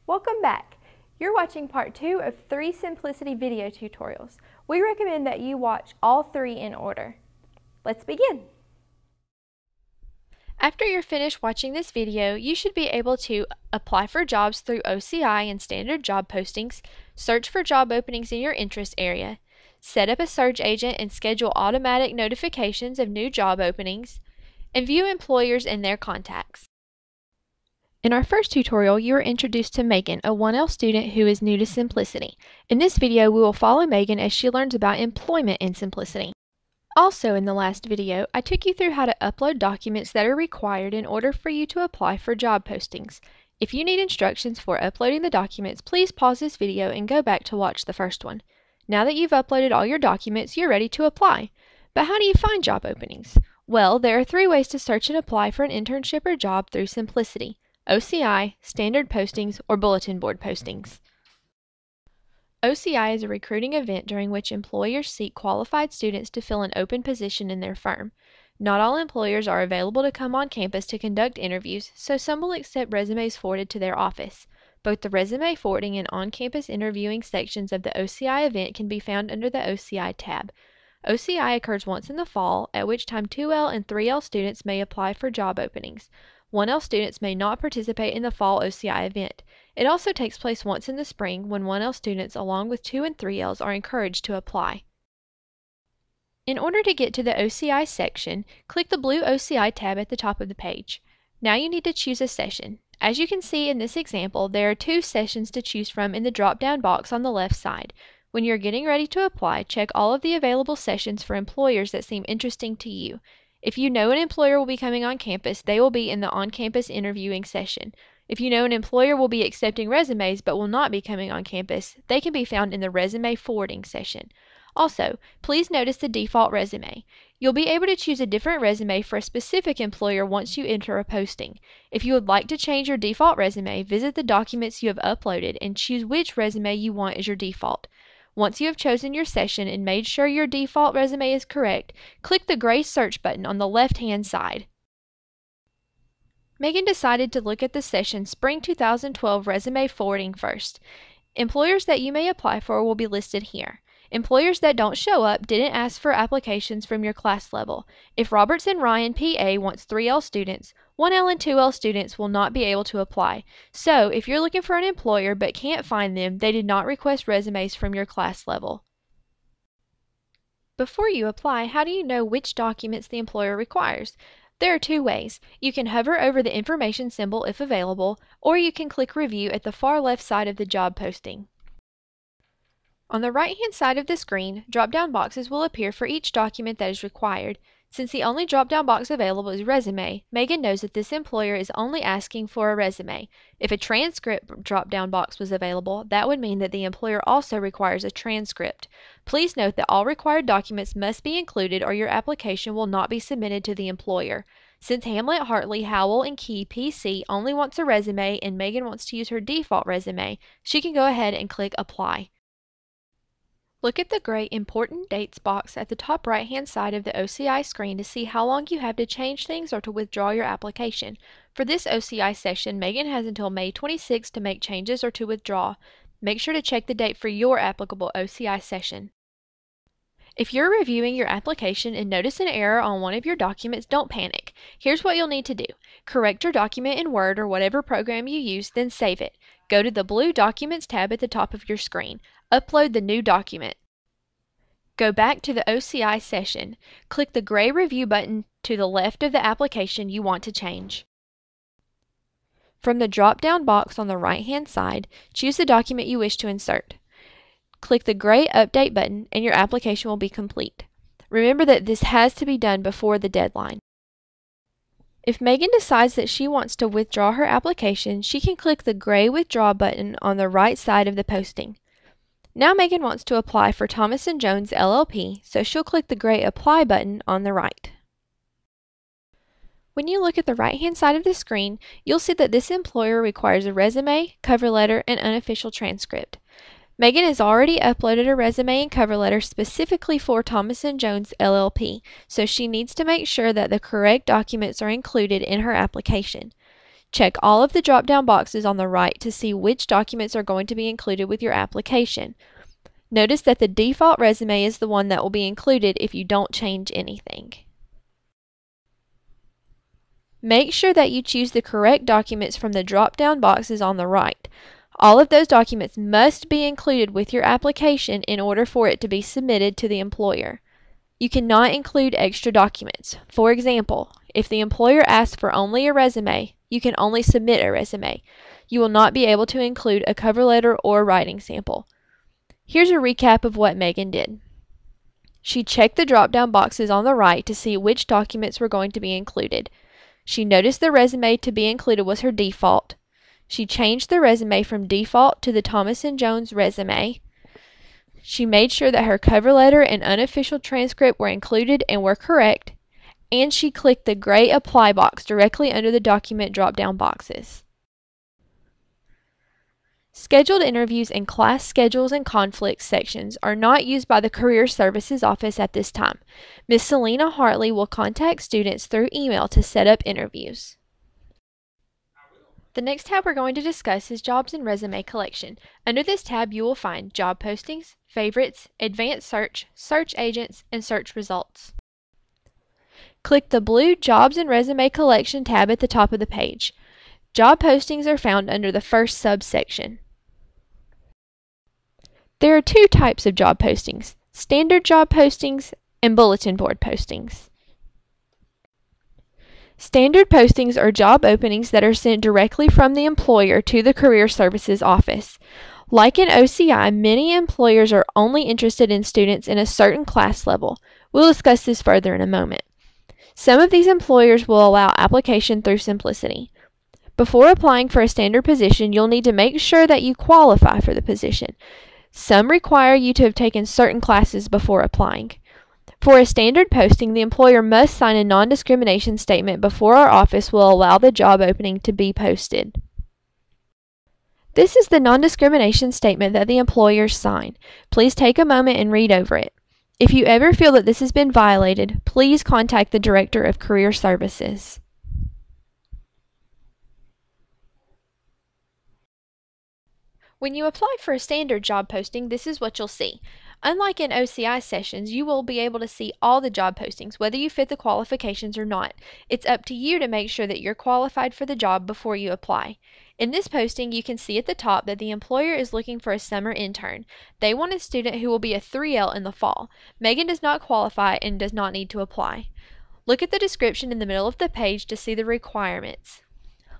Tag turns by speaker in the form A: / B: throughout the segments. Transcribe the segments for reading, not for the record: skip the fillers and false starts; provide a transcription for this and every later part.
A: Welcome back. You're watching part 2 of 3 Symplicity video tutorials. We recommend that you watch all 3 in order. Let's begin. After you're finished watching this video, you should be able to apply for jobs through OCI and standard job postings, search for job openings in your interest area, set up a search agent and schedule automatic notifications of new job openings, and view employers and their contacts. In our first tutorial, you were introduced to Megan, a 1L student who is new to Symplicity. In this video, we will follow Megan as she learns about employment in Symplicity. Also in the last video, I took you through how to upload documents that are required in order for you to apply for job postings. If you need instructions for uploading the documents, please pause this video and go back to watch the first one. Now that you've uploaded all your documents, you're ready to apply. But how do you find job openings? Well, there are 3 ways to search and apply for an internship or job through Symplicity: OCI, standard postings, or bulletin board postings. OCI is a recruiting event during which employers seek qualified students to fill an open position in their firm. Not all employers are available to come on campus to conduct interviews, so some will accept resumes forwarded to their office. Both the resume forwarding and on-campus interviewing sections of the OCI event can be found under the OCI tab. OCI occurs once in the fall, at which time 2L and 3L students may apply for job openings. 1L students may not participate in the fall OCI event. It also takes place once in the spring when 1L students along with 2 and 3Ls are encouraged to apply. In order to get to the OCI section, click the blue OCI tab at the top of the page. Now you need to choose a session. As you can see in this example, there are 2 sessions to choose from in the drop-down box on the left side. When you're getting ready to apply, check all of the available sessions for employers that seem interesting to you. If you know an employer will be coming on campus, they will be in the on-campus interviewing session. If you know an employer will be accepting resumes but will not be coming on campus, they can be found in the resume forwarding session. Also, please notice the default resume. You'll be able to choose a different resume for a specific employer once you enter a posting. If you would like to change your default resume, visit the documents you have uploaded and choose which resume you want as your default. Once you have chosen your session and made sure your default resume is correct, click the gray search button on the left-hand side. Megan decided to look at the session Spring 2012 Resume Forwarding first. Employers that you may apply for will be listed here. Employers that don't show up didn't ask for applications from your class level. If Robertson Ryan PA wants 3L students, 1L and 2L students will not be able to apply. So, if you're looking for an employer but can't find them, they did not request resumes from your class level. Before you apply, how do you know which documents the employer requires? There are 2 ways. You can hover over the information symbol if available, or you can click Review at the far left side of the job posting. On the right-hand side of the screen, drop-down boxes will appear for each document that is required. Since the only drop-down box available is Resume, Megan knows that this employer is only asking for a resume. If a transcript drop-down box was available, that would mean that the employer also requires a transcript. Please note that all required documents must be included or your application will not be submitted to the employer. Since Hamlet, Hartley, Howell, and Key PC only wants a resume and Megan wants to use her default resume, she can go ahead and click Apply. Look at the gray Important Dates box at the top right-hand side of the OCI screen to see how long you have to change things or to withdraw your application. For this OCI session, Megan has until May 26 to make changes or to withdraw. Make sure to check the date for your applicable OCI session. If you're reviewing your application and notice an error on one of your documents, don't panic. Here's what you'll need to do. Correct your document in Word or whatever program you use, then save it. Go to the blue Documents tab at the top of your screen. Upload the new document. Go back to the OCI session. Click the gray Review button to the left of the application you want to change. From the drop-down box on the right-hand side, choose the document you wish to insert. Click the gray Update button and your application will be complete. Remember that this has to be done before the deadline. If Megan decides that she wants to withdraw her application, she can click the gray Withdraw button on the right side of the posting. Now Megan wants to apply for Thomas & Jones LLP, so she'll click the gray Apply button on the right. When you look at the right-hand side of the screen, you'll see that this employer requires a resume, cover letter, and unofficial transcript. Megan has already uploaded a resume and cover letter specifically for Thomas & Jones LLP, so she needs to make sure that the correct documents are included in her application. Check all of the drop-down boxes on the right to see which documents are going to be included with your application. Notice that the default resume is the one that will be included if you don't change anything. Make sure that you choose the correct documents from the drop-down boxes on the right. All of those documents must be included with your application in order for it to be submitted to the employer. You cannot include extra documents. For example, if the employer asks for only a resume, you can only submit a resume. You will not be able to include a cover letter or a writing sample. Here's a recap of what Megan did. She checked the drop-down boxes on the right to see which documents were going to be included. She noticed the resume to be included was her default. She changed the resume from default to the Thomas & Jones resume. She made sure that her cover letter and unofficial transcript were included and were correct, and she clicked the gray Apply box directly under the document drop-down boxes. Scheduled interviews and class schedules and conflicts sections are not used by the Career Services Office at this time. Ms. Selena Hartley will contact students through email to set up interviews. The next tab we're going to discuss is Jobs and Resume Collection. Under this tab, you will find job postings, favorites, advanced search, search agents, and search results. Click the blue Jobs and Resume Collection tab at the top of the page. Job postings are found under the first subsection. There are two types of job postings: standard job postings and bulletin board postings. Standard postings are job openings that are sent directly from the employer to the Career Services Office. Like in OCI, many employers are only interested in students in a certain class level. We'll discuss this further in a moment. Some of these employers will allow application through Symplicity. Before applying for a standard position, you'll need to make sure that you qualify for the position. Some require you to have taken certain classes before applying. For a standard posting, the employer must sign a non-discrimination statement before our office will allow the job opening to be posted. This is the non-discrimination statement that the employers sign. Please take a moment and read over it. If you ever feel that this has been violated, please contact the Director of Career Services. When you apply for a standard job posting, this is what you'll see. Unlike in OCI sessions, you will be able to see all the job postings, whether you fit the qualifications or not. It's up to you to make sure that you're qualified for the job before you apply. In this posting, you can see at the top that the employer is looking for a summer intern. They want a student who will be a 3L in the fall. Megan does not qualify and does not need to apply. Look at the description in the middle of the page to see the requirements.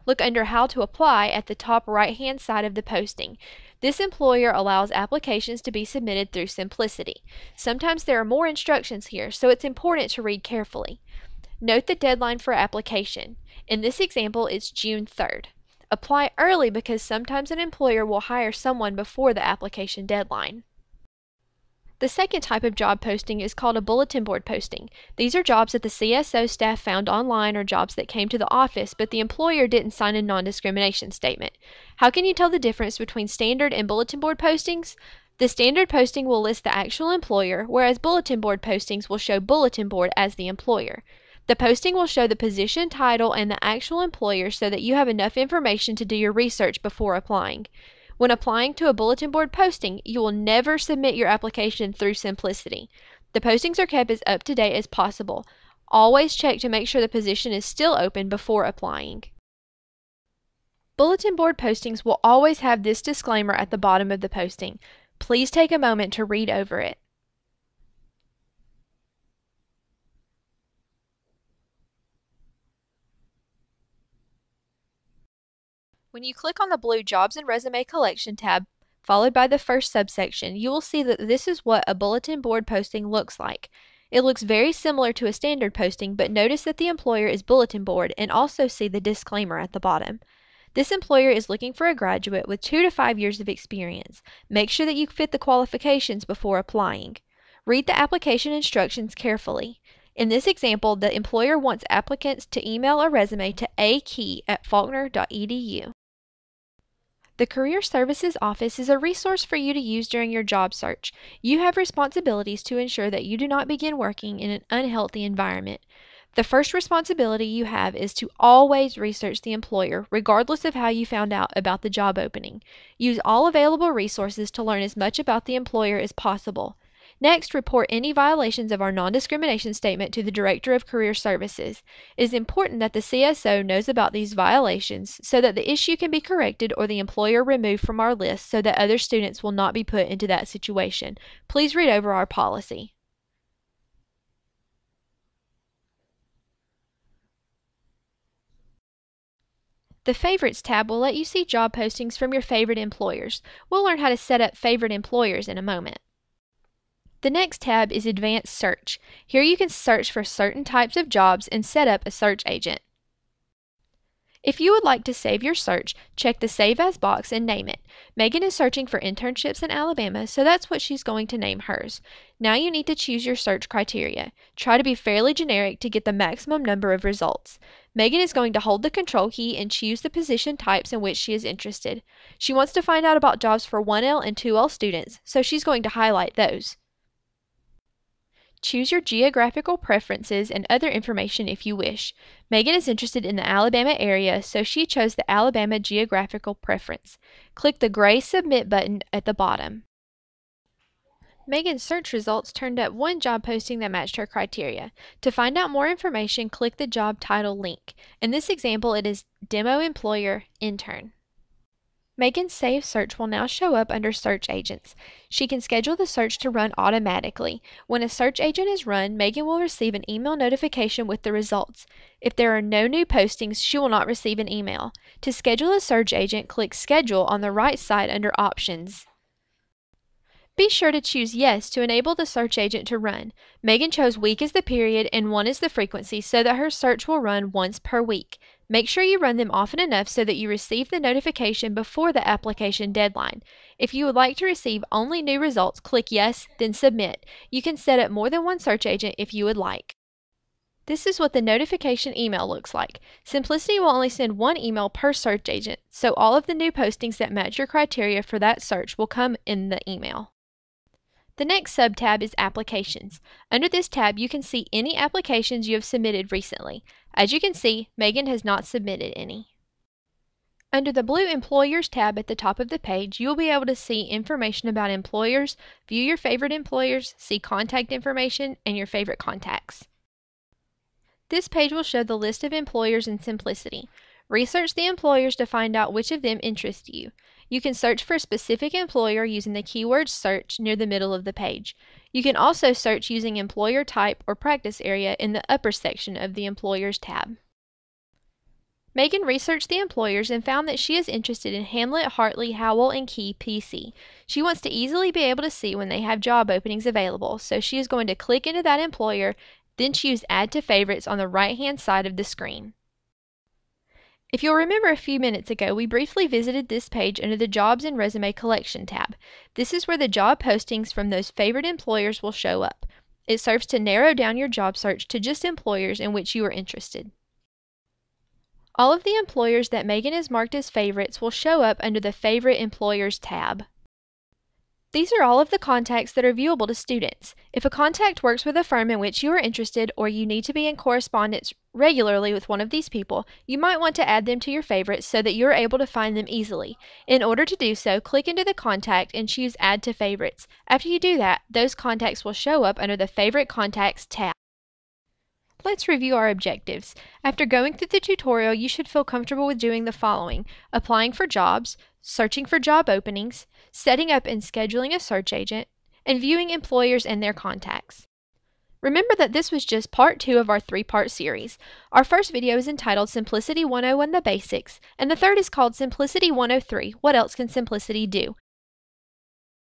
A: Look under How to Apply at the top right-hand side of the posting. This employer allows applications to be submitted through Symplicity. Sometimes there are more instructions here, so it's important to read carefully. Note the deadline for application. In this example, it's June 3rd. Apply early because sometimes an employer will hire someone before the application deadline. The second type of job posting is called a bulletin board posting. These are jobs that the CSO staff found online or jobs that came to the office, but the employer didn't sign a non-discrimination statement. How can you tell the difference between standard and bulletin board postings? The standard posting will list the actual employer, whereas bulletin board postings will show bulletin board as the employer. The posting will show the position title and the actual employer so that you have enough information to do your research before applying. When applying to a bulletin board posting, you will never submit your application through Symplicity. The postings are kept as up to date as possible. Always check to make sure the position is still open before applying. Bulletin board postings will always have this disclaimer at the bottom of the posting. Please take a moment to read over it. When you click on the blue Jobs and Resume Collection tab, followed by the first subsection, you will see that this is what a bulletin board posting looks like. It looks very similar to a standard posting, but notice that the employer is bulletin board and also see the disclaimer at the bottom. This employer is looking for a graduate with 2 to 5 years of experience. Make sure that you fit the qualifications before applying. Read the application instructions carefully. In this example, the employer wants applicants to email a resume to akey@faulkner.edu. The Career Services Office is a resource for you to use during your job search. You have responsibilities to ensure that you do not begin working in an unhealthy environment. The first responsibility you have is to always research the employer, regardless of how you found out about the job opening. Use all available resources to learn as much about the employer as possible. Next, report any violations of our non-discrimination statement to the Director of Career Services. It is important that the CSO knows about these violations so that the issue can be corrected or the employer removed from our list so that other students will not be put into that situation. Please read over our policy. The Favorites tab will let you see job postings from your favorite employers. We'll learn how to set up favorite employers in a moment. The next tab is Advanced Search. Here you can search for certain types of jobs and set up a search agent. If you would like to save your search, check the Save As box and name it. Megan is searching for internships in Alabama, so that's what she's going to name hers. Now you need to choose your search criteria. Try to be fairly generic to get the maximum number of results. Megan is going to hold the Control key and choose the position types in which she is interested. She wants to find out about jobs for 1L and 2L students, so she's going to highlight those. Choose your geographical preferences and other information if you wish. Megan is interested in the Alabama area, so she chose the Alabama geographical preference. Click the gray Submit button at the bottom. Megan's search results turned up one job posting that matched her criteria. To find out more information, click the job title link. In this example, it is Demo Employer Intern. Megan's saved search will now show up under Search Agents. She can schedule the search to run automatically. When a search agent is run, Megan will receive an email notification with the results. If there are no new postings, she will not receive an email. To schedule a search agent, click Schedule on the right side under Options. Be sure to choose Yes to enable the search agent to run. Megan chose week as the period and 1 as the frequency so that her search will run once per week. Make sure you run them often enough so that you receive the notification before the application deadline. If you would like to receive only new results, click Yes, then Submit. You can set up more than one search agent if you would like. This is what the notification email looks like. Symplicity will only send one email per search agent, so all of the new postings that match your criteria for that search will come in the email. The next sub-tab is Applications. Under this tab, you can see any applications you have submitted recently. As you can see, Megan has not submitted any. Under the blue Employers tab at the top of the page, you will be able to see information about employers, view your favorite employers, see contact information, and your favorite contacts. This page will show the list of employers in Symplicity. Research the employers to find out which of them interest you. You can search for a specific employer using the keyword search near the middle of the page. You can also search using employer type or practice area in the upper section of the Employers tab. Megan researched the employers and found that she is interested in Hamlet, Hartley, Howell, and Key, PC. She wants to easily be able to see when they have job openings available, so she is going to click into that employer, then choose Add to Favorites on the right-hand side of the screen. If you'll remember a few minutes ago, we briefly visited this page under the Jobs and Resume Collection tab. This is where the job postings from those favorite employers will show up. It serves to narrow down your job search to just employers in which you are interested. All of the employers that Megan has marked as favorites will show up under the Favorite Employers tab. These are all of the contacts that are viewable to students. If a contact works with a firm in which you are interested or you need to be in correspondence regularly with one of these people, you might want to add them to your favorites so that you are able to find them easily. In order to do so, click into the contact and choose Add to Favorites. After you do that, those contacts will show up under the Favorite Contacts tab. Let's review our objectives. After going through the tutorial, you should feel comfortable with doing the following: applying for jobs, searching for job openings, setting up and scheduling a search agent, and viewing employers and their contacts. Remember that this was just part 2 of our 3-part series. Our first video is entitled Symplicity 101 The Basics, and the third is called Symplicity 103 What Else Can Symplicity Do?